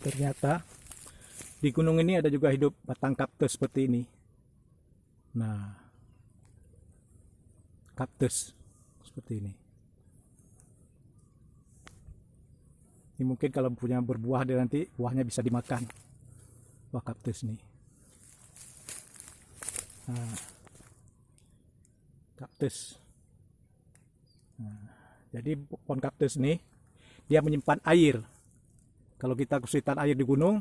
Ternyata di gunung ini ada juga hidup batang kaktus seperti ini. Nah, kaktus seperti ini. Ini mungkin kalau punya berbuah dia nanti buahnya bisa dimakan. Buah kaktus nih. Nah, kaktus. Nah, jadi pohon kaktus nih dia menyimpan air. Kalau kita kesulitan air di gunung,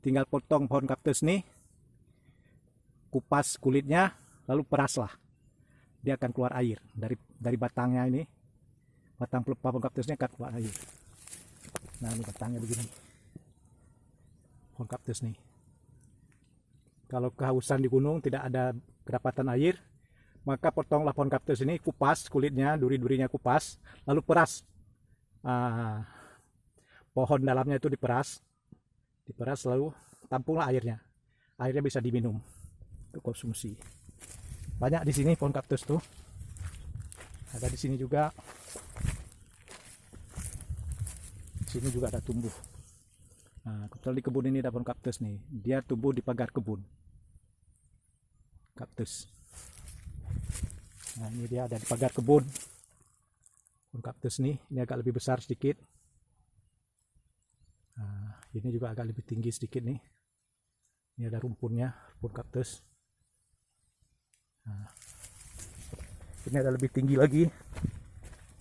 tinggal potong pohon kaktus nih, kupas kulitnya, lalu peraslah. Dia akan keluar air dari batangnya ini. Batang pelepah pohon kaktusnya akan keluar air. Nah, ini batangnya begini. Pohon kaktus nih. Kalau kehausan di gunung tidak ada kedapatan air, maka potonglah pohon kaktus ini, kupas kulitnya, duri-durinya kupas, lalu peras. Pohon dalamnya itu diperas lalu tampunglah airnya. Airnya bisa diminum untuk konsumsi. Banyak di sini pohon kaktus tuh. Ada di sini juga. Di sini juga ada tumbuh. Nah, kebetulan di kebun ini ada pohon kaktus nih. Dia tumbuh di pagar kebun. Kaktus. Nah, ini dia ada di pagar kebun. Pohon kaktus nih, ini agak lebih besar sedikit. Nah, ini juga agak lebih tinggi sedikit nih. Ini ada rumputnya, rumput kaktus. Nah, ini ada lebih tinggi lagi.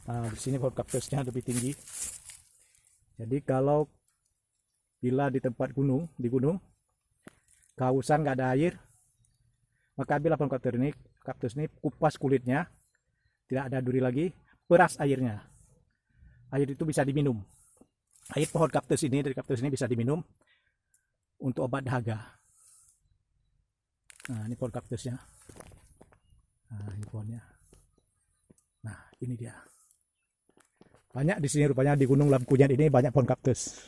Nah, di sini pohon kaktusnya lebih tinggi. Jadi kalau bila di tempat gunung, kehausan nggak ada air, maka ambillah pohon kaktus ini, kupas kulitnya, tidak ada duri lagi, peras airnya. Air itu bisa diminum. Air pohon kaktus ini, dari kaktus ini bisa diminum untuk obat dahaga. Nah, ini pohon kaktusnya. Nah, ini pohonnya. Nah, ini dia. Banyak di sini rupanya di Gunung Lamkunyan ini banyak pohon kaktus.